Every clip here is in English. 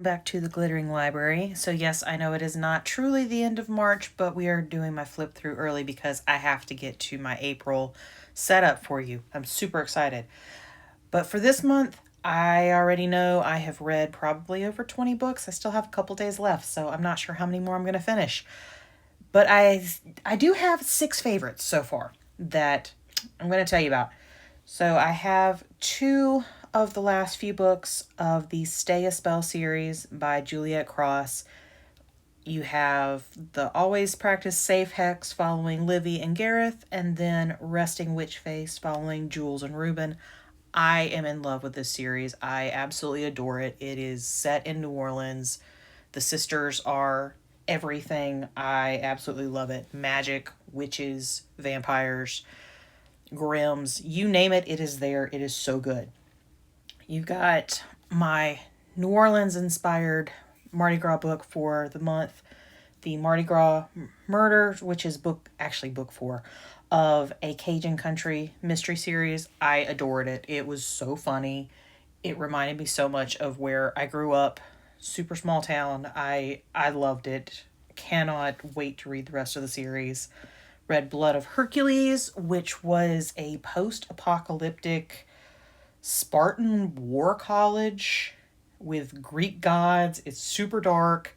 Back to the Glittering Library. So yes, I know it is not truly the end of March, but we are doing my flip through early because I have to get to my April setup for you. I'm super excited. But for this month, I already know I have read probably over 20 books. I still have a couple days left, so I'm not sure how many more I'm going to finish. But I do have 6 favorites so far that I'm going to tell you about. So I have two of the last few books of the Stay a Spell series by Juliet Cross. You have the Always Practice Safe Hex following Livy and Gareth, and then Resting Witch Face following Jules and Reuben. I am in love with this series. I absolutely adore it. It is set in New Orleans. The sisters are everything. I absolutely love it. Magic, witches, vampires, Grimm's, you name it, it is there. It is so good. You've got my New Orleans inspired Mardi Gras book for the month, the Mardi Gras Murder, which is book 4 of a Cajun Country mystery series. I adored it. It was so funny. It reminded me so much of where I grew up. Super small town. I loved it. Cannot wait to read the rest of the series. Red Blood of Hercules, which was a post apocalyptic Spartan war college with Greek gods. It's super dark,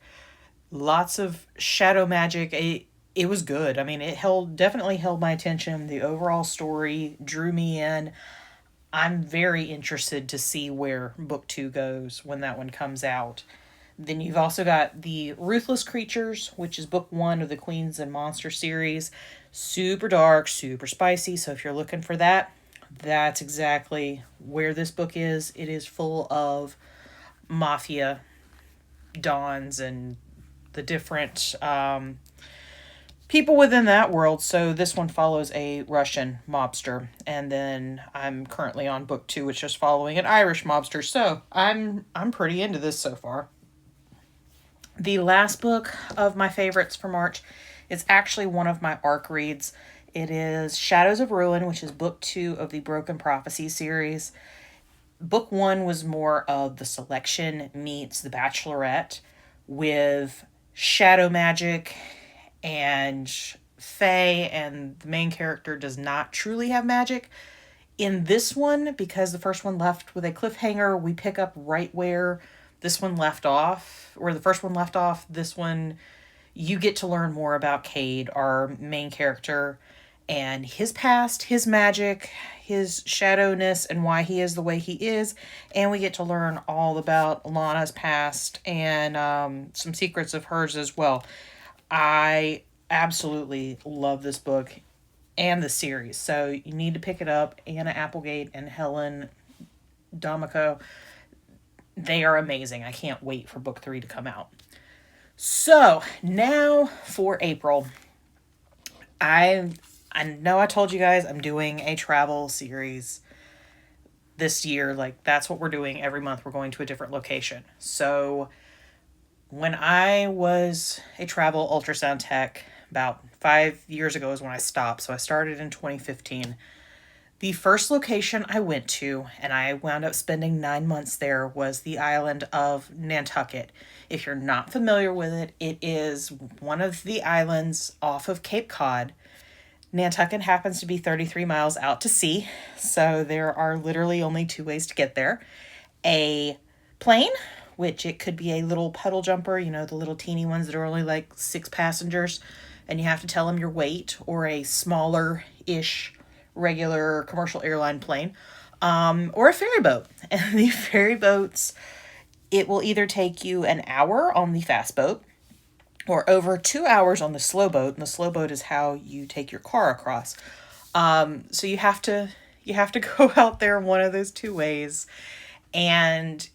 lots of shadow magic. It was good. I mean, definitely held my attention. The overall story drew me in. I'm very interested to see where book 2 goes when that one comes out. Then you've also got the Ruthless Creatures, which is book 1 of the Queens and Monster series. Super dark, super spicy. So if you're looking for that, that's exactly where this book is. It is full of mafia dons and the different people within that world. So this one follows a Russian mobster, and then I'm currently on book 2, which is following an Irish mobster. So I'm pretty into this so far. The last book of my favorites for March is actually one of my ARC reads. It is Shadows of Ruin, which is book 2 of the Broken Prophecy series. Book 1 was more of the selection meets The Bachelorette with shadow magic and fae, and the main character does not truly have magic. In this one, because the first one left with a cliffhanger, we pick up right where this one left off, where the first one left off. This one, you get to learn more about Cade, our main character, and his past, his magic, his shadowness, and why he is the way he is. And we get to learn all about Lana's past and some secrets of hers as well. I absolutely love this book and the series, so you need to pick it up. Anna Applegate and Helen D'Amico, they are amazing. I can't wait for book 3 to come out. So now for April. I know I told you guys I'm doing a travel series this year. Like, that's what we're doing every month. We're going to a different location. So when I was a travel ultrasound tech about 5 years ago is when I stopped. So I started in 2015. The first location I went to, and I wound up spending 9 months there, was the island of Nantucket. If you're not familiar with it, it is one of the islands off of Cape Cod. Nantucket happens to be 33 miles out to sea, so there are literally only 2 ways to get there. A plane, which it could be a little puddle jumper, the little teeny ones that are only like 6 passengers, and you have to tell them your weight, or a smaller-ish regular commercial airline plane, or a ferry boat. And the ferry boats, it will either take you an hour on the fast boat or over 2 hours on the slow boat. And the slow boat is how you take your car across. So you have to go out there one of those 2 ways. And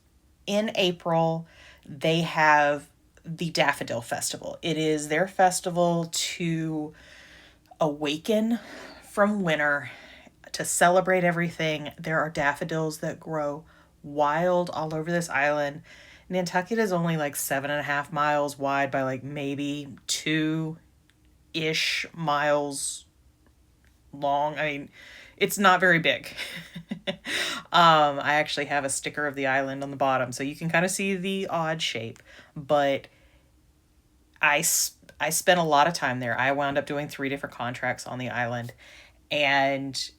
in April, they have the Daffodil Festival. It is their festival to awaken from winter, to celebrate everything. There are daffodils that grow wild all over this island. Nantucket is only like 7.5 miles wide by like maybe 2-ish miles long. I mean, It's not very big. I actually have a sticker of the island on the bottom, so you can kind of see the odd shape. But I spent a lot of time there. I wound up doing 3 different contracts on the island, and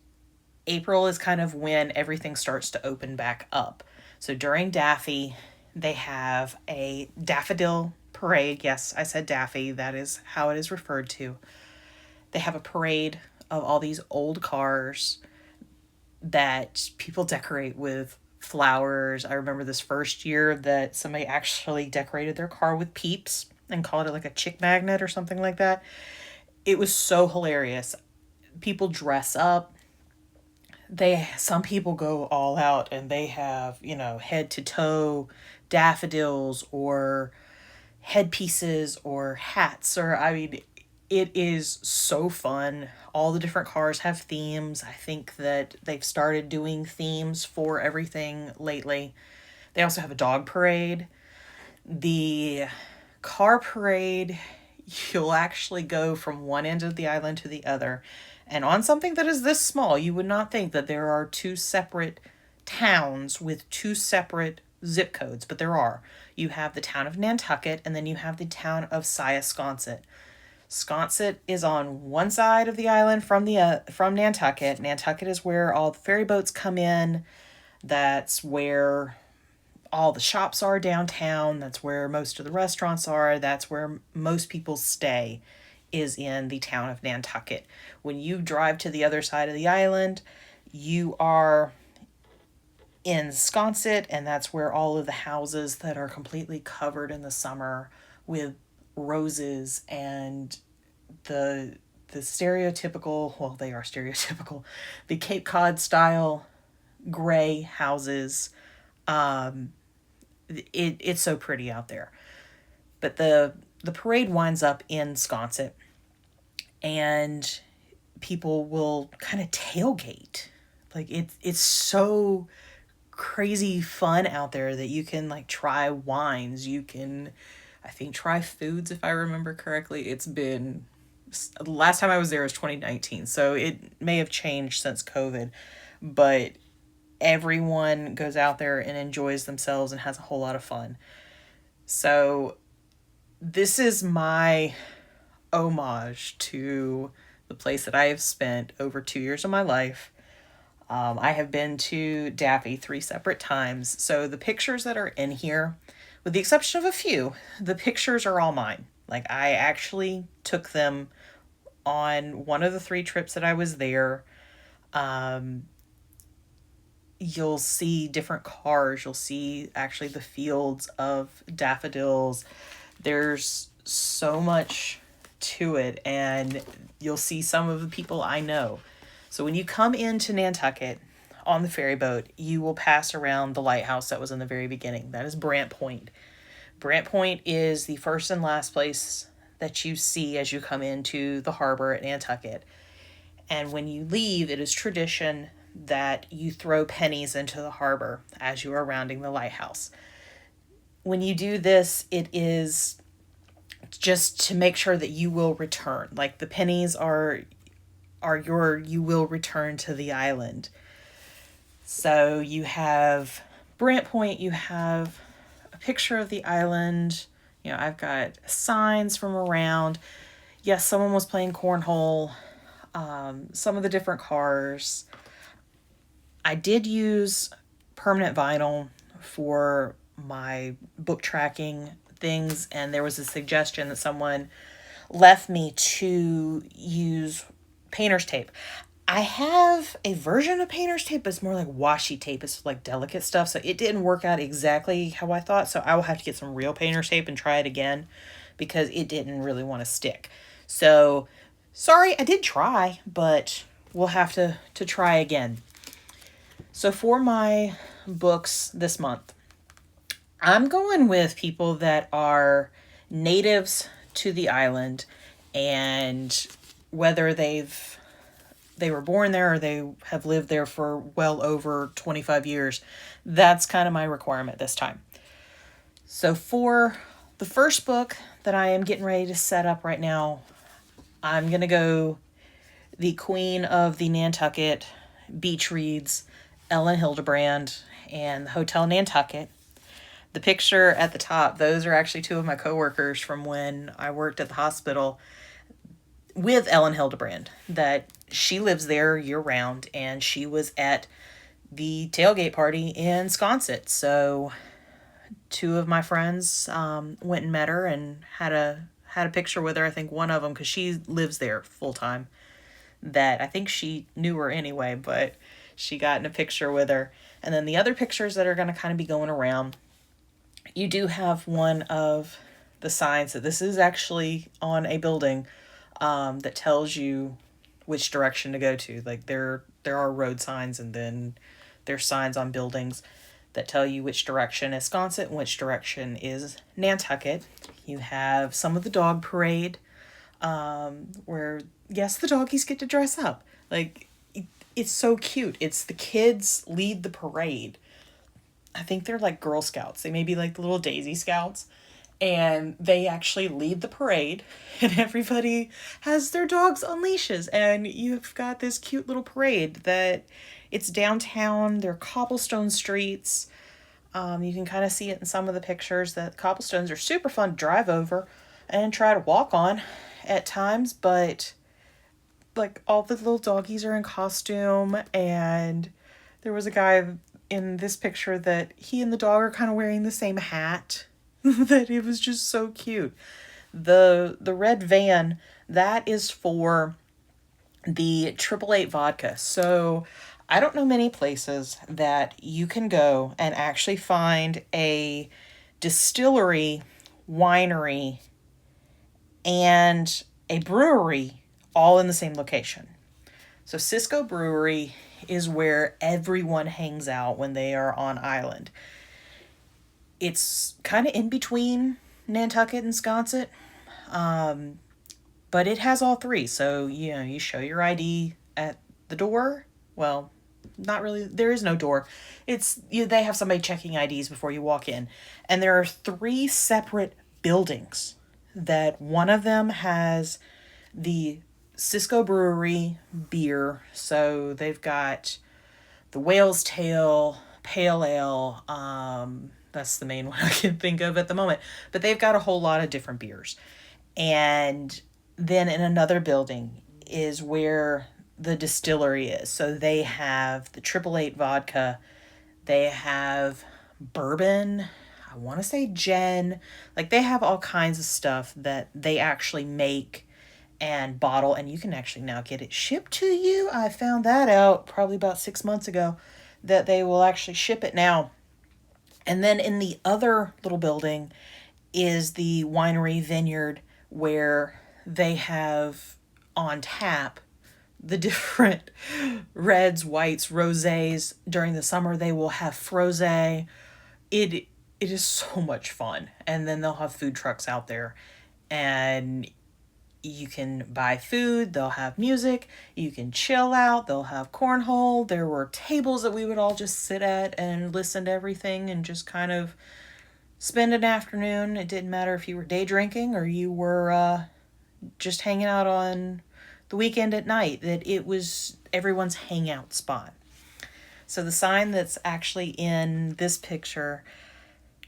April is kind of when everything starts to open back up. So during Daffy, they have a daffodil parade. Yes, I said Daffy. That is how it is referred to. They have a parade of all these old cars that people decorate with flowers. I remember this first year that somebody actually decorated their car with peeps and called it like a chick magnet or something like that. It was so hilarious. People dress up. Some people go all out and they have, head to toe daffodils or headpieces or hats, or I mean, it is so fun. All the different cars have themes. I think that they've started doing themes for everything lately. They also have a dog parade. The car parade, you'll actually go from one end of the island to the other. And on something that is this small, you would not think that there are 2 separate towns with 2 separate zip codes, but there are. You have the town of Nantucket, and then you have the town of Sconset. Sconset is on one side of the island from Nantucket. Nantucket is where all the ferry boats come in. That's where all the shops are downtown. That's where most of the restaurants are. That's where most people stay, is in the town of Nantucket. When you drive to the other side of the island, you are in Sconset, and that's where all of the houses that are completely covered in the summer with roses and the stereotypical, well, they are stereotypical, the Cape Cod style gray houses. It's so pretty out there. But the parade winds up in Sconset, and people will kind of tailgate. Like it's so crazy fun out there that you can like try wines. You can, I think, try foods if I remember correctly. The last time I was there was 2019, so it may have changed since COVID, but everyone goes out there and enjoys themselves and has a whole lot of fun. So this is my homage to the place that I have spent over 2 years of my life. I have been to Daffy 3 separate times. So the pictures that are in here, with the exception of a few, the pictures are all mine. Like, I actually took them on one of the 3 trips that I was there. You'll see different cars. You'll see actually the fields of daffodils. There's so much to it, and you'll see some of the people I know. So when you come into Nantucket on the ferry boat, you will pass around the lighthouse that was in the very beginning. That is Brant Point. Brant Point is the first and last place that you see as you come into the harbor at Nantucket. And when you leave, it is tradition that you throw pennies into the harbor as you are rounding the lighthouse. When you do this, it is just to make sure that you will return. Like, the pennies are you will return to the island. So you have Brant Point, you have a picture of the island. I've got signs from around. Yes, someone was playing cornhole. Some of the different cars. I did use permanent vinyl for my book tracking things, and there was a suggestion that someone left me to use painter's tape. I have a version of painter's tape, but it's more like washi tape. It's like delicate stuff, so it didn't work out exactly how I thought, so I will have to get some real painter's tape and try it again, because it didn't really want to stick. So, sorry, I did try, but we'll have to try again. So for my books this month, I'm going with people that are natives to the island, and whether they were born there or they have lived there for well over 25 years, that's kind of my requirement this time. So for the first book that I am getting ready to set up right now, I'm going to go the Queen of the Nantucket beach reads, Ellen Hildebrand, and the Hotel Nantucket. The picture at the top, those are actually two of my coworkers from when I worked at the hospital with Ellen Hildebrand. That she lives there year round, and she was at the tailgate party in Sconset. So two of my friends went and met her and had a picture with her. I think one of them, because she lives there full time. That I think she knew her anyway, but she got in a picture with her. And then the other pictures that are going to kind of be going around, you do have one of the signs that this is actually on a building that tells you which direction to go to. Like there are road signs, and then there's signs on buildings that tell you which direction is Sconset and which direction is Nantucket. You have some of the dog parade, where, yes, the doggies get to dress up. Like, it's so cute. It's the kids lead the parade. I think they're like Girl Scouts. They may be like the little Daisy Scouts. And they actually lead the parade, and everybody has their dogs on leashes, and you've got this cute little parade that it's downtown. There are cobblestone streets. You can kind of see it in some of the pictures that cobblestones are super fun to drive over and try to walk on at times, but like all the little doggies are in costume, and there was a guy in this picture that he and the dog are kind of wearing the same hat. That it was just so cute. The red van, that is for the 888 vodka. So I don't know many places that you can go and actually find a distillery, winery, and a brewery all in the same location. So Cisco Brewery is where everyone hangs out when they are on island. It's kind of in between Nantucket and Sconset, but it has all three. So, you show your ID at the door. Well, not really. There is no door. They have somebody checking IDs before you walk in. And there are three separate buildings that one of them has the Cisco Brewery beer. So they've got the Whale's Tail, Pale Ale, that's the main one I can think of at the moment. But they've got a whole lot of different beers. And then in another building is where the distillery is. So they have the 888 vodka. They have bourbon. I want to say gin. Like, they have all kinds of stuff that they actually make and bottle. And you can actually now get it shipped to you. I found that out probably about 6 months ago, that they will actually ship it now. And then in the other little building is the winery vineyard, where they have on tap the different reds, whites, rosés. During the summer, they will have frosé. It is so much fun. And then they'll have food trucks out there, and you can buy food. They'll have music. You can chill out. They'll have cornhole. There were tables that we would all just sit at and listen to everything and just kind of spend an afternoon. It didn't matter if you were day drinking or you were just hanging out on the weekend at night. That it was everyone's hangout spot. So the sign that's actually in this picture,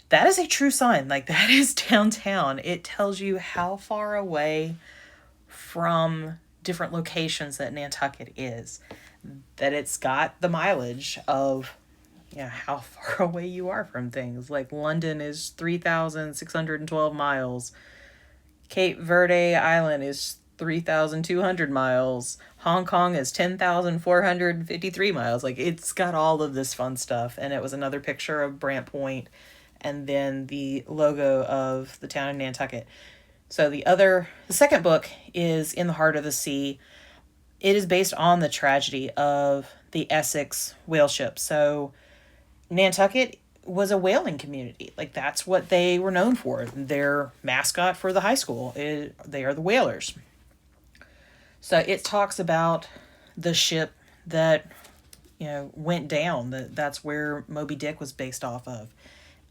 that is a true sign. Like, that is downtown. It tells you how far away from different locations that Nantucket is. That it's got the mileage of how far away you are from things. Like, London is 3,612 miles. Cape Verde Island is 3,200 miles. Hong Kong is 10,453 miles. Like, it's got all of this fun stuff. And it was another picture of Brant Point, and then the logo of the town of Nantucket. So the second book is In the Heart of the Sea. It is based on the tragedy of the Essex whale ship. So Nantucket was a whaling community. Like, that's what they were known for. Their mascot for the high school, they are the whalers. So it talks about the ship that, went down. That's where Moby Dick was based off of.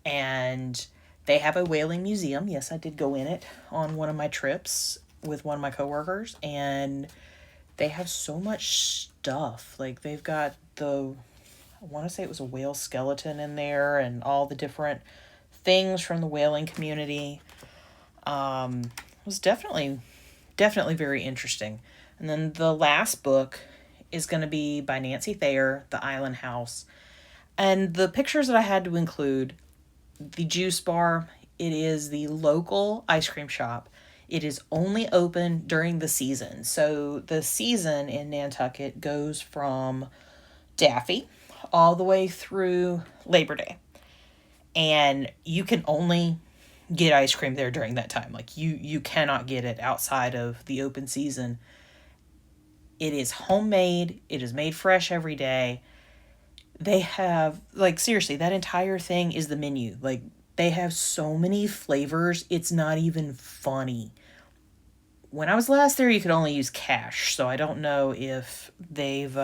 And they have a whaling museum. Yes, I did go in it on one of my trips with one of my coworkers. And they have so much stuff. Like they've got I want to say it was a whale skeleton in there and all the different things from the whaling community. It was definitely very interesting. And then the last book is going to be by Nancy Thayer, The Island House. And the pictures that I had to include, the juice bar, it is the local ice cream shop. It is only open during the season. So the season in Nantucket goes from Daffy all the way through Labor Day. And you can only get ice cream there during that time. Like you cannot get it outside of the open season. It is homemade. It is made fresh every day. They have, like, seriously, that entire thing is the menu. Like, they have so many flavors, it's not even funny. When I was last there, you could only use cash, so I don't know if they've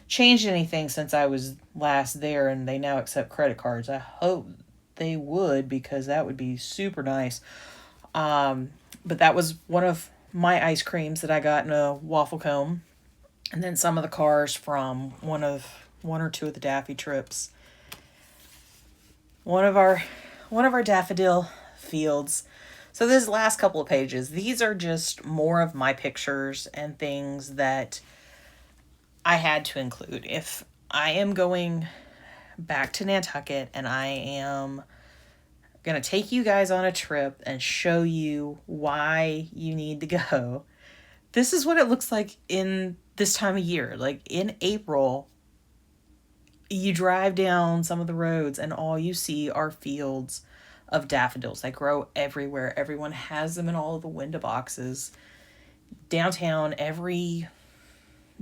changed anything since I was last there and they now accept credit cards. I hope they would, because that would be super nice. But that was one of my ice creams that I got in a waffle cone. And then some of the cars from one or two of the Daffy trips. One of our daffodil fields. So this last couple of pages, these are just more of my pictures and things that I had to include. If I am going back to Nantucket and I am going to take you guys on a trip and show you why you need to go, this is what it looks like in this time of year. Like in April, you drive down some of the roads and all you see are fields of daffodils. They grow everywhere. Everyone has them in all of the window boxes. Downtown, every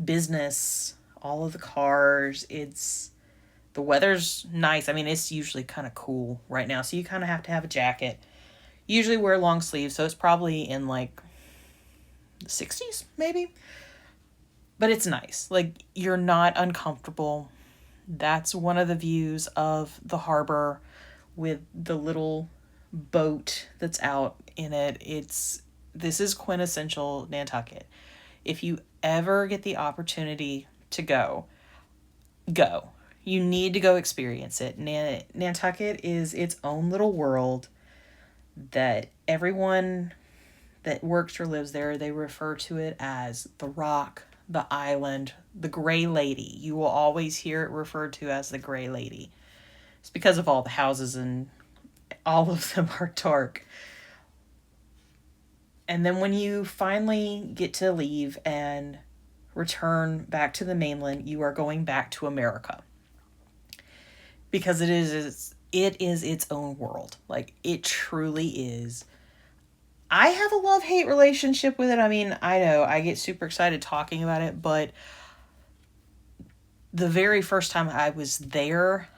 business, all of the cars, the weather's nice. I mean, it's usually kind of cool right now, so you kind of have to have a jacket. Usually wear long sleeves, so it's probably in like the 60s maybe. But it's nice. Like, you're not uncomfortable. That's one of the views of the harbor with the little boat that's out in it. This is quintessential Nantucket. If you ever get the opportunity to go. You need to go experience it. Nantucket is its own little world that everyone that works or lives there, they refer to it as the Rock, the Island, the Gray Lady. You will always hear it referred to as the Gray Lady. It's because of all the houses and all of them are dark. And then when you finally get to leave and return back to the mainland, you are going back to America. Because it is its own world. Like, it truly is. I have a love-hate relationship with it. I mean, I know I get super excited talking about it, but the very first time I was there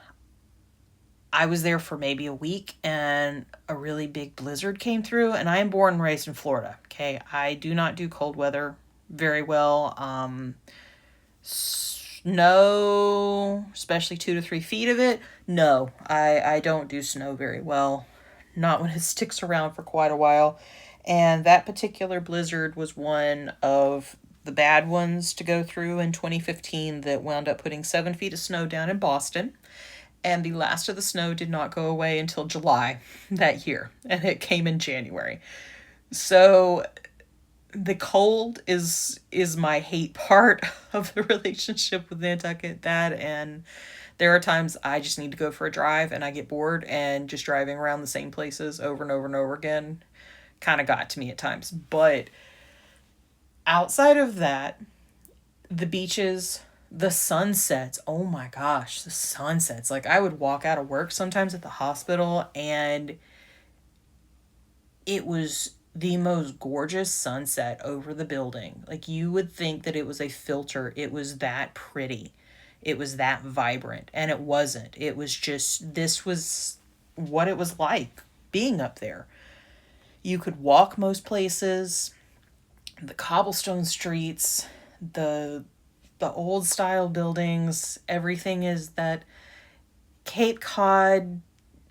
for maybe a week and a really big blizzard came through, and I am born and raised in Florida. Okay. I do not do cold weather very well. Snow, especially 2 to 3 feet of it. No, I don't do snow very well. Not when it sticks around for quite a while. And that particular blizzard was one of the bad ones to go through in 2015 that wound up putting 7 feet of snow down in Boston. And the last of the snow did not go away until July that year. And it came in January. So the cold is my hate part of the relationship with Nantucket. That, and there are times I just need to go for a drive and I get bored, and just driving around the same places over and over and over again kind of got to me at times. But outside of that, the beaches, the sunsets, oh my gosh, the sunsets. Like, I would walk out of work sometimes at the hospital and it was the most gorgeous sunset over the building. Like, you would think that it was a filter. It was that pretty. It was that vibrant. And it wasn't. It was just, this was what it was like being up there. You could walk most places. The cobblestone streets, the old style buildings, everything is that Cape Cod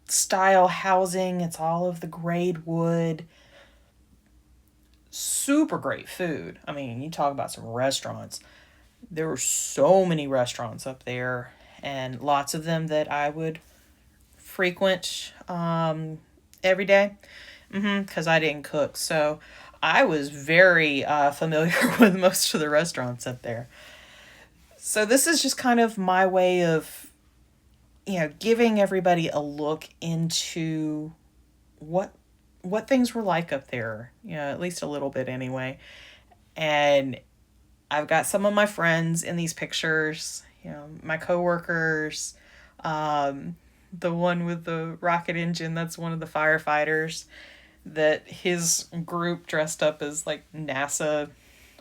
style housing. It's all of the grade wood. Super great food. I mean, you talk about some restaurants. There were so many restaurants up there, and lots of them that I would frequent every day, because I didn't cook. So I was very familiar with most of the restaurants up there. So this is just kind of my way of, giving everybody a look into what things were like up there. At least a little bit anyway. And I've got some of my friends in these pictures, my coworkers, the one with the rocket engine, that's one of the firefighters, that his group dressed up as like NASA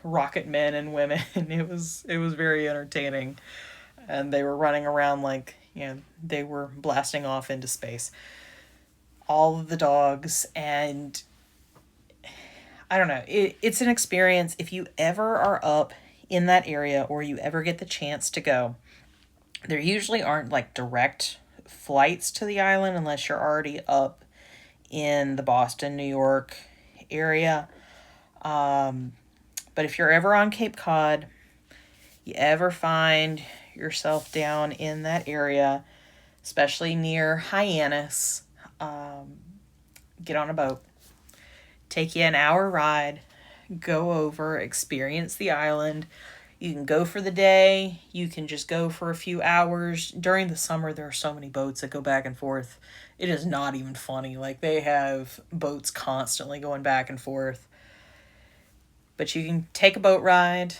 rocket men and women. It was very entertaining. And they were running around like, they were blasting off into space. All of the dogs, and I don't know. It's an experience. If you ever are up in that area or you ever get the chance to go, there usually aren't like direct flights to the island unless you're already up in the Boston, New York area. But if you're ever on Cape Cod, you ever find yourself down in that area, especially near Hyannis, get on a boat. Take you an hour ride, go over, experience the island. You can go for the day, you can just go for a few hours. During the summer, there are so many boats that go back and forth. It is not even funny. Like, they have boats constantly going back and forth. But you can take a boat ride.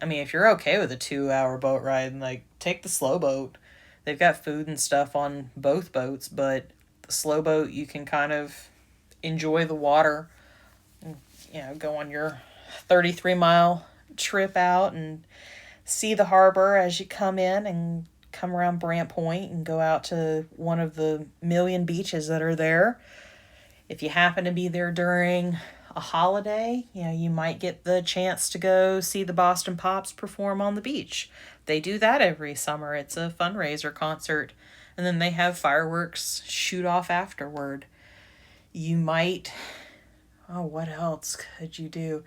I mean, if you're okay with a 2-hour boat ride, like, take the slow boat. They've got food and stuff on both boats, but the slow boat, you can kind of enjoy the water, go on your 33-mile trip out and see the harbor as you come in and come around Brant Point and go out to one of the million beaches that are there. If you happen to be there during a holiday, you might get the chance to go see the Boston Pops perform on the beach. They do that every summer. It's a fundraiser concert, and then they have fireworks shoot off afterward. You might, what else could you do?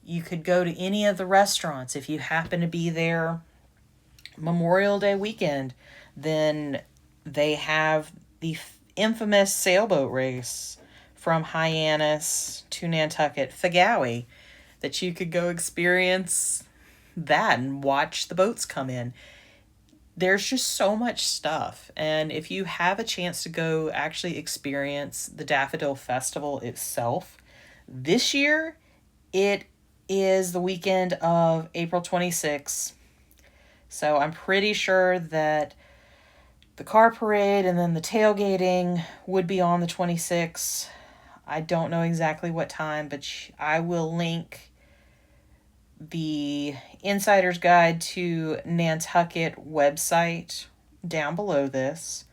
You could go to any of the restaurants. If you happen to be there Memorial Day weekend, then they have the infamous sailboat race from Hyannis to Nantucket, Fagawi, that you could go experience that and watch the boats come in. There's just so much stuff. And if you have a chance to go actually experience the Daffodil Festival itself, this year it is the weekend of April 26th. So I'm pretty sure that the car parade and then the tailgating would be on the 26th. I don't know exactly what time, but I will link the Insider's Guide to Nantucket website down below this.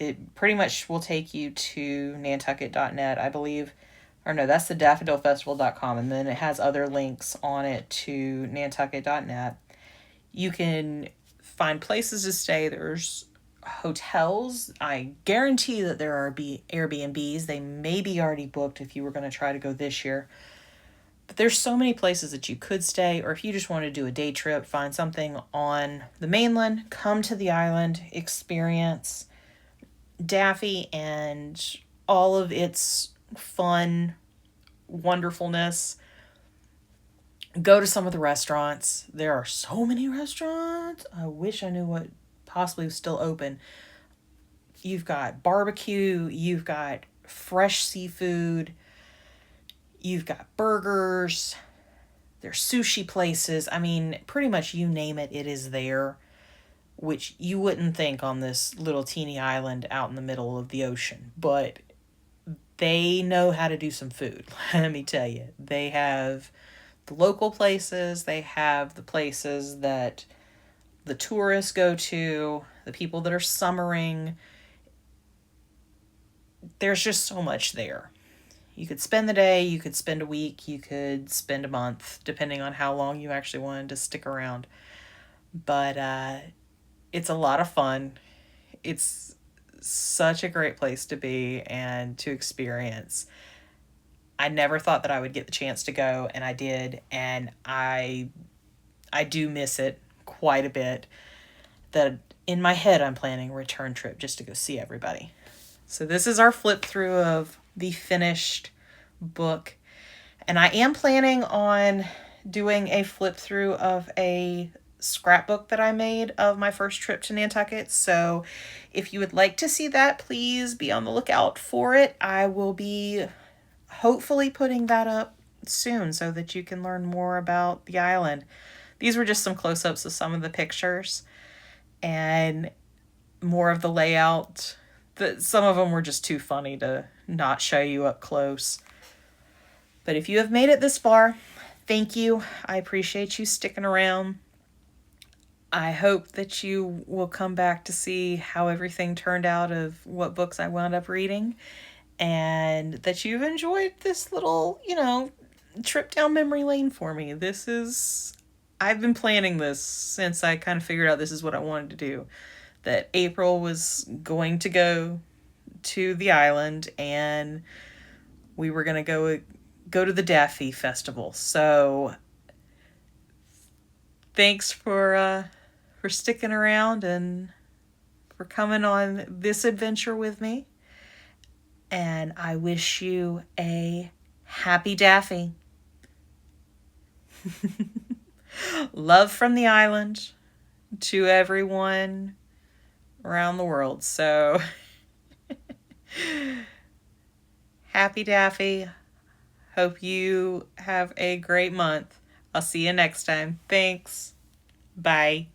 It pretty much will take you to nantucket.net, I believe. Or no, that's the daffodilfestival.com, and then it has other links on it to nantucket.net. You can find places to stay. There's hotels. I guarantee that there are Airbnbs. They may be already booked if you were going to try to go this year. But there's so many places that you could stay, or if you just want to do a day trip, find something on the mainland, come to the island, experience Daffy and all of its fun wonderfulness. Go to some of the restaurants. There are so many restaurants. I wish I knew what possibly was still open. You've got barbecue, you've got fresh seafood, you've got burgers, there's sushi places. I mean, pretty much you name it, it is there, which you wouldn't think on this little teeny island out in the middle of the ocean. But they know how to do some food, let me tell you. They have the local places, they have the places that the tourists go to, the people that are summering. There's just so much there. You could spend the day, you could spend a week, you could spend a month, depending on how long you actually wanted to stick around. But it's a lot of fun. It's such a great place to be and to experience. I never thought that I would get the chance to go, and I did, and I I do miss it quite a bit. That in my head, I'm planning a return trip just to go see everybody. So this is our flip through of the finished book. And I am planning on doing a flip through of a scrapbook that I made of my first trip to Nantucket. So if you would like to see that, please be on the lookout for it. I will be hopefully putting that up soon so that you can learn more about the island. These were just some close-ups of some of the pictures and more of the layout. Some of them were just too funny to not show you up close. But if you have made it this far, thank you. I appreciate you sticking around. I hope that you will come back to see how everything turned out of what books I wound up reading, and that you've enjoyed this little, trip down memory lane for me. I've been planning this since I kind of figured out this is what I wanted to do. That April was going to go to the island and we were going to go to the Daffodil Festival. So thanks for sticking around and for coming on this adventure with me. And I wish you a happy Daffy. Love from the island to everyone around the world. So happy Daffy. Hope you have a great month. I'll see you next time. Thanks. Bye.